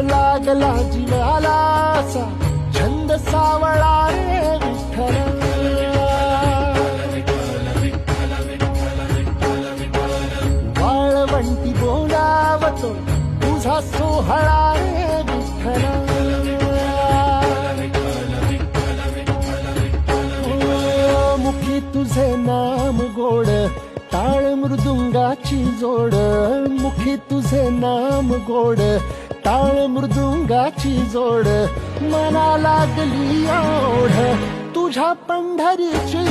लागला जीवाला असा छंद सावळा रे विठ्ठल वाळवंटी बोलावतो तुझा सोहळा रे विठ्ठल मुखी तुझे नाम गोड टाळ मृदुंगाची जोड मुखी तुझे नाम गोड टाळ मृदुंगाची जोड मना लागली ओढ तुझ्या पंढरीची